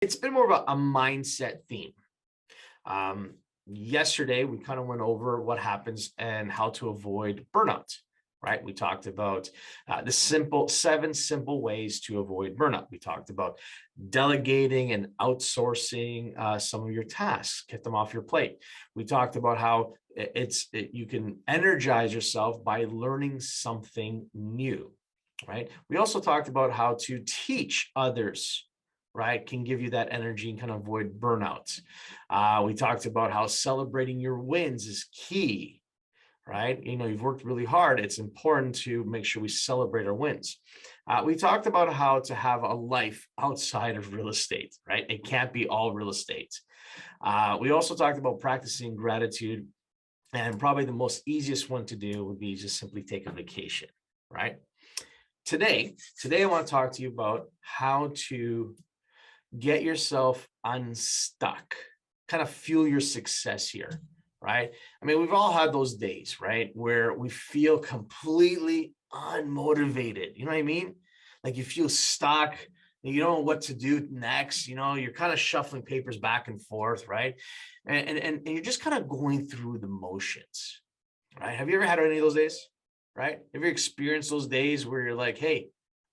It's been more of a mindset theme. Yesterday, we kind of went over what happens and how to avoid burnout, right? We talked about the 7 simple ways to avoid burnout. We talked about delegating and outsourcing some of your tasks, get them off your plate. We talked about how you can energize yourself by learning something new, right? We also talked about how to teach others, right, can give you that energy and kind of avoid burnout. We talked about how celebrating your wins is key, right? You've worked really hard. It's important to make sure we celebrate our wins. We talked about how to have a life outside of real estate, right? It can't be all real estate. We also talked about practicing gratitude, and probably the most easiest one to do would be just simply take a vacation, right? Today, I want to talk to you about how to get yourself unstuck, kind of fuel your success here, right? I mean, we've all had those days, right, where we feel completely unmotivated. You know what I mean? Like you feel stuck, and you don't know what to do next. You're kind of shuffling papers back and forth, right? And you're just kind of going through the motions, right? Have you ever had any of those days, right? Have you experienced those days where you're like, hey,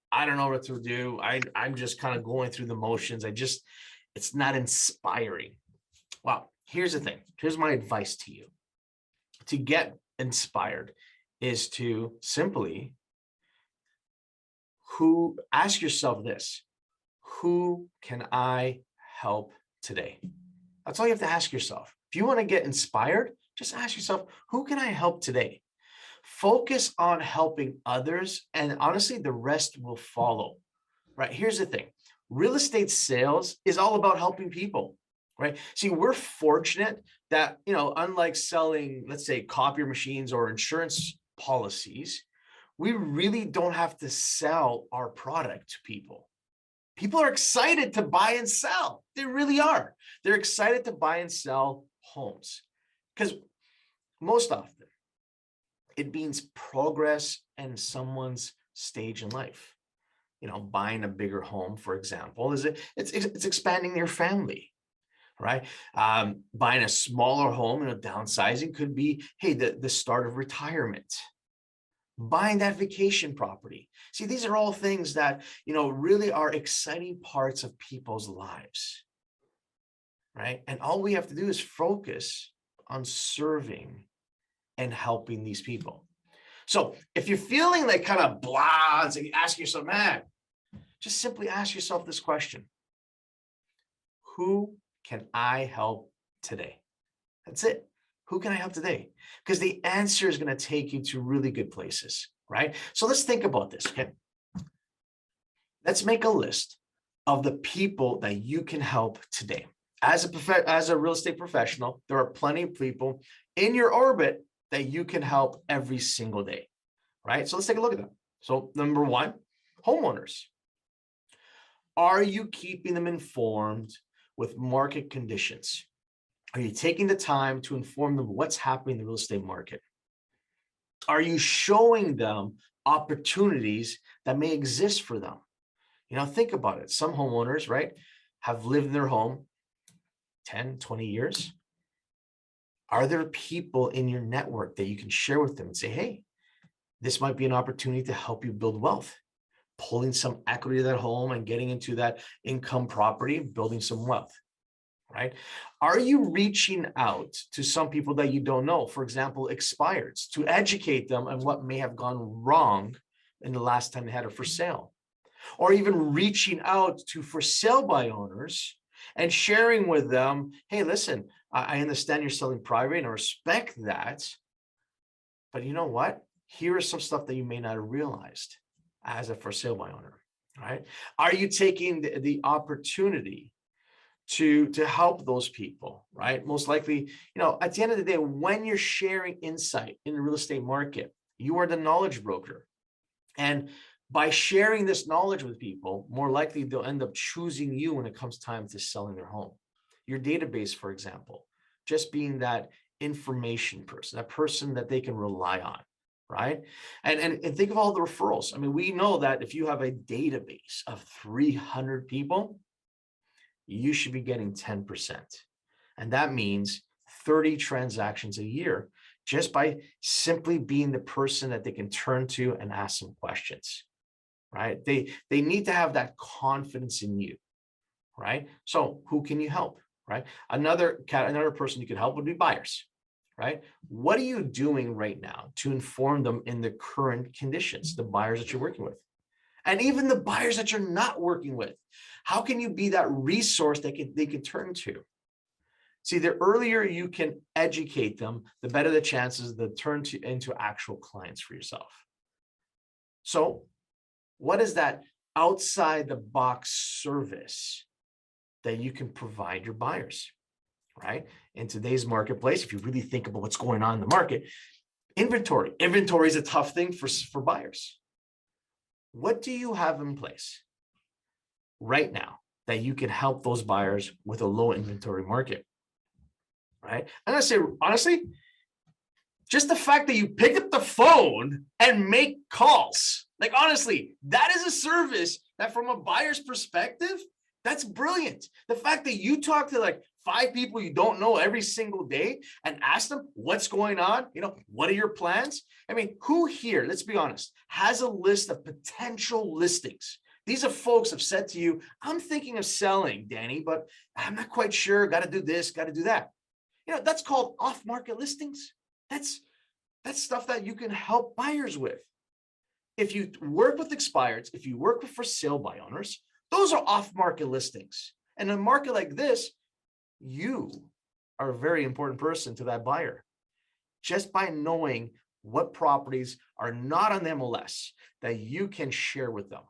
I don't know what to do. I'm just kind of going through the motions. It's not inspiring. Well, here's the thing. Here's my advice to you. To get inspired is to simply ask yourself this: who can I help today? That's all you have to ask yourself. If you want to get inspired, just ask yourself, who can I help today? Focus on helping others, and honestly, the rest will follow, right? Here's the thing. Real estate sales is all about helping people, right? See, we're fortunate that, unlike selling, let's say, copier machines or insurance policies, we really don't have to sell our product to people. People are excited to buy and sell. They really are. They're excited to buy and sell homes because most often, it means progress and someone's stage in life. Buying a bigger home, for example, it's expanding your family, right? Buying a smaller home, downsizing could be, hey, the start of retirement. Buying that vacation property. See, these are all things that, really are exciting parts of people's lives, right? And all we have to do is focus on serving and helping these people. So if you're feeling like kind of blah, it's like ask yourself, man, just simply ask yourself this question: who can I help today? That's it. Who can I help today? Because the answer is going to take you to really good places, right? So let's think about this, okay? Let's make a list of the people that you can help today. As a real estate professional, there are plenty of people in your orbit that you can help every single day, right? So let's take a look at them. So number one, homeowners. Are you keeping them informed with market conditions? Are you taking the time to inform them what's happening in the real estate market? Are you showing them opportunities that may exist for them? Think about it. Some homeowners, right, have lived in their home 10, 20 years. Are there people in your network that you can share with them and say, hey, this might be an opportunity to help you build wealth, pulling some equity of that home and getting into that income property, building some wealth, right? Are you reaching out to some people that you don't know, for example, expireds, to educate them on what may have gone wrong in the last time they had it for sale? Or even reaching out to for sale by owners and sharing with them, hey, listen, I understand you're selling private and I respect that, but you know what? Here is some stuff that you may not have realized as a for sale by owner, right? Are you taking the opportunity to help those people, right? Most likely, at the end of the day, when you're sharing insight in the real estate market, you are the knowledge broker. And by sharing this knowledge with people, more likely they'll end up choosing you when it comes time to selling their home. Your database, for example, just being that information person, that person that they can rely on, right? And think of all the referrals. I mean, we know that if you have a database of 300 people, you should be getting 10%. And that means 30 transactions a year just by simply being the person that they can turn to and ask some questions, right? They need to have that confidence in you, right? So who can you help, right? Another person you can help would be buyers, right? What are you doing right now to inform them in the current conditions, the buyers that you're working with? And even the buyers that you're not working with, how can you be that resource that they can turn to? See, the earlier you can educate them, the better the chances they turn into actual clients for yourself. So what is that outside the box service that you can provide your buyers, right? In today's marketplace, if you really think about what's going on in the market, inventory is a tough thing for buyers. What do you have in place right now that you can help those buyers with a low inventory market, right? I'm gonna say, honestly, just the fact that you pick up the phone and make calls, like honestly, that is a service that from a buyer's perspective, that's brilliant. The fact that you talk to like 5 people you don't know every single day and ask them what's going on, what are your plans? I mean, who here, let's be honest, has a list of potential listings? These are folks have said to you, I'm thinking of selling, Danny, but I'm not quite sure, got to do this, got to do that. That's called off-market listings. That's stuff that you can help buyers with. If you work with expireds, if you work with for sale by owners, those are off-market listings. And in a market like this, you are a very important person to that buyer. Just by knowing what properties are not on the MLS that you can share with them,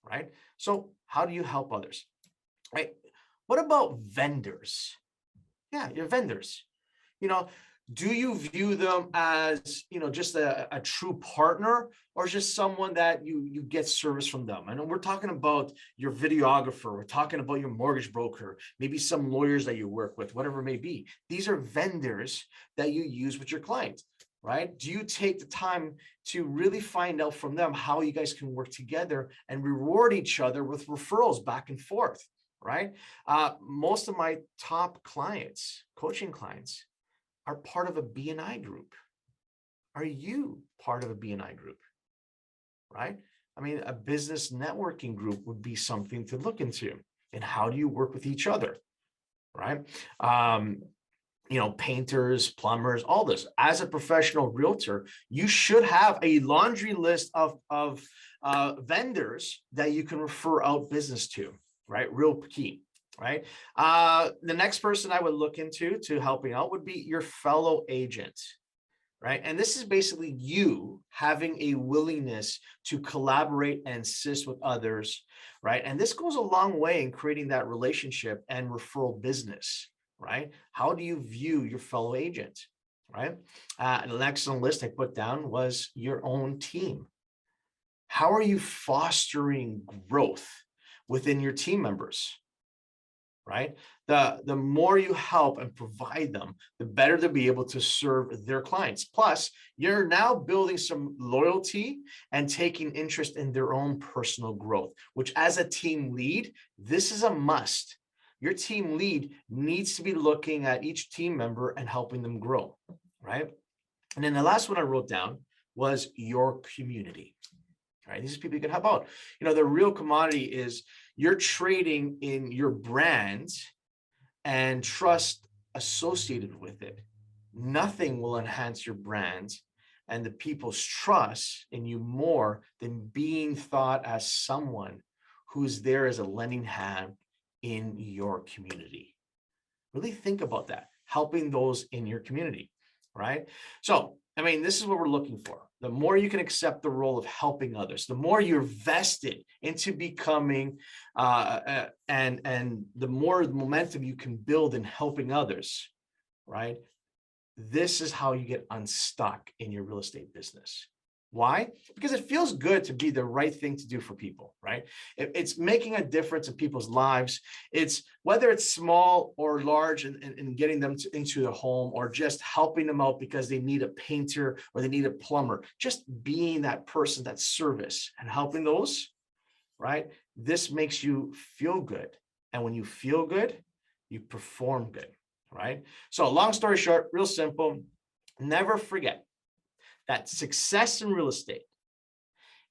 right? So how do you help others, right? What about vendors? Yeah, your vendors. Do you view them as, just a true partner, or just someone that you get service from them? I know we're talking about your videographer, we're talking about your mortgage broker, maybe some lawyers that you work with, whatever it may be. These are vendors that you use with your clients, right? Do you take the time to really find out from them how you guys can work together and reward each other with referrals back and forth, right? Most of my top clients, coaching clients, are part of a BNI group. Are you part of a BNI group, right? I mean, a business networking group would be something to look into. And how do you work with each other, right? Painters, plumbers, all this. As a professional realtor, you should have a laundry list of vendors that you can refer out business to, right? Real key. Right. The next person I would look into to helping out would be your fellow agent. Right. And this is basically you having a willingness to collaborate and assist with others. Right. And this goes a long way in creating that relationship and referral business. Right. How do you view your fellow agent? Right. An excellent list I put down was your own team. How are you fostering growth within your team members? Right? The more you help and provide them, the better they'll be able to serve their clients. Plus, you're now building some loyalty and taking interest in their own personal growth, which as a team lead, this is a must. Your team lead needs to be looking at each team member and helping them grow, right? And then the last one I wrote down was your community. All right, these are people you can help out. The real commodity is you're trading in your brand and trust associated with it. Nothing will enhance your brand and the people's trust in you more than being thought as someone who's there as a lending hand in your community. Really think about that, helping those in your community, right? So, this is what we're looking for. The more you can accept the role of helping others, the more you're vested into becoming, and the more momentum you can build in helping others, right? This is how you get unstuck in your real estate business. Why? Because it feels good to be the right thing to do for people, right? It's making a difference in people's lives. It's whether it's small or large and getting them into the home, or just helping them out because they need a painter or they need a plumber, just being that person, that service and helping those, right? This makes you feel good. And when you feel good, you perform good, right? So long story short, real simple, never forget that success in real estate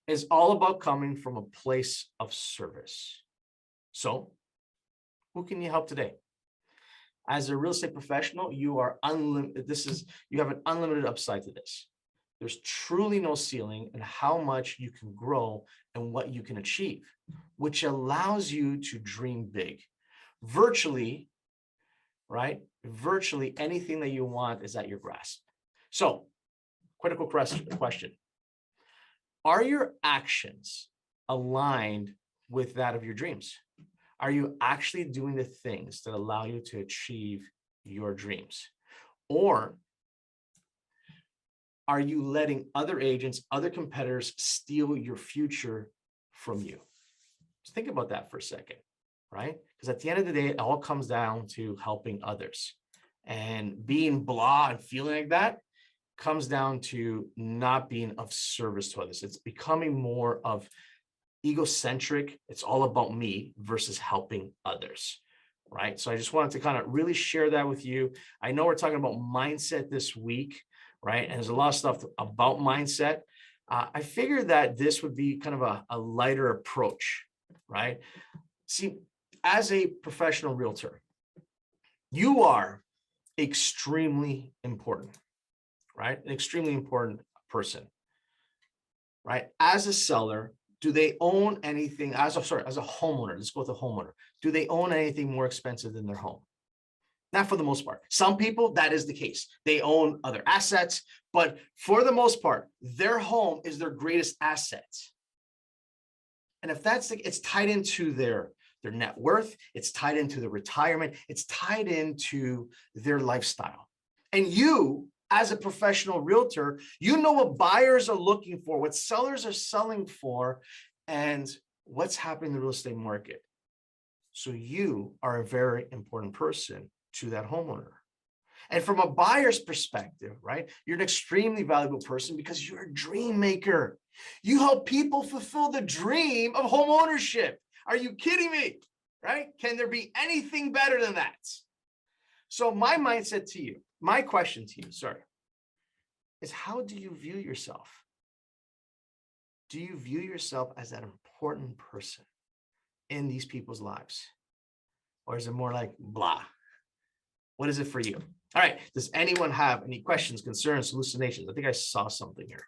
is all about coming from a place of service. So who can you help today? As a real estate professional, you are unlimited. You have an unlimited upside to this. There's truly no ceiling in how much you can grow and what you can achieve, which allows you to dream big. Virtually, right? Virtually anything that you want is at your grasp. So, critical question. Are your actions aligned with that of your dreams? Are you actually doing the things that allow you to achieve your dreams? Or are you letting other agents, other competitors steal your future from you? Just think about that for a second, right? Because at the end of the day, it all comes down to helping others. And being blah and feeling like that comes down to not being of service to others. It's becoming more of egocentric. It's all about me versus helping others, right? So I just wanted to kind of really share that with you. I know we're talking about mindset this week, right? And there's a lot of stuff about mindset. I figured that this would be kind of a lighter approach, right? See, as a professional realtor, you are extremely important, right? An extremely important person, right? As a seller, do they own anything, as a homeowner, let's go with a homeowner. Do they own anything more expensive than their home? Not for the most part. Some people, that is the case. They own other assets, but for the most part, their home is their greatest asset. And if that's it's tied into their net worth, it's tied into their retirement, it's tied into their lifestyle. And you, as a professional realtor, you know what buyers are looking for, what sellers are selling for, and what's happening in the real estate market. So you are a very important person to that homeowner. And from a buyer's perspective, right, you're an extremely valuable person because you're a dream maker. You help people fulfill the dream of home ownership. Are you kidding me? Right? Can there be anything better than that? So my mindset to you, my question to you, is how do you view yourself? Do you view yourself as that important person in these people's lives? Or is it more like blah? What is it for you? All right. Does anyone have any questions, concerns, hallucinations? I think I saw something here.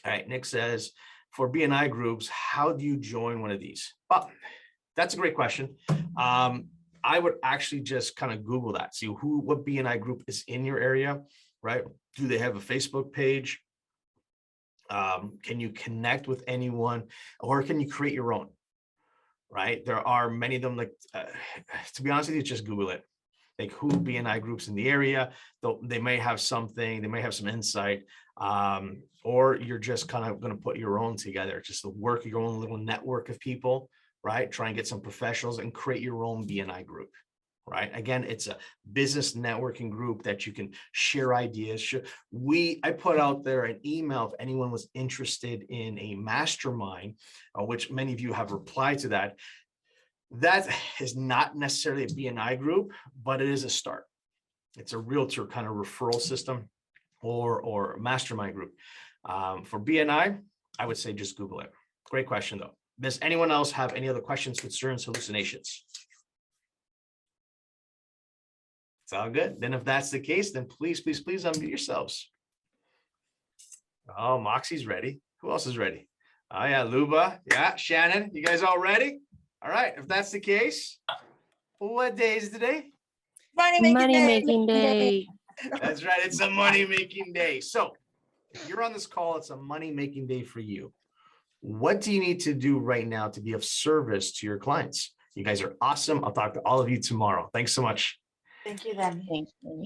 All right. Nick says, for BNI groups, how do you join one of these? Well, that's a great question. I would actually just kind of Google that, see what BNI group is in your area, right? Do they have a Facebook page? Can you connect with anyone, or can you create your own? Right? There are many of them. Like, to be honest with you, just Google it. Like who BNI groups in the area. They may have something. They may have some insight. Or you're just kind of going to put your own together, just to work your own little network of people. Right? Try and get some professionals and create your own BNI group. Right? Again, it's a business networking group that you can share ideas. I put out there an email if anyone was interested in a mastermind, which many of you have replied to that. That is not necessarily a BNI group, but it is a start. It's a realtor kind of referral system or mastermind group. For BNI, I would say just Google it. Great question, though. Does anyone else have any other questions, concerns, hallucinations? It's all good. Then if that's the case, then please unmute yourselves. Oh, Moxie's ready. Who else is ready? Oh, yeah, Luba. Yeah, Shannon. You guys all ready? All right. If that's the case, what day is today? Money-making day. That's right. It's a money-making day. So if you're on this call, it's a money-making day for you. What do you need to do right now to be of service to your clients? You guys are awesome. I'll talk to all of you tomorrow. Thanks so much. Thank you, then. Thanks.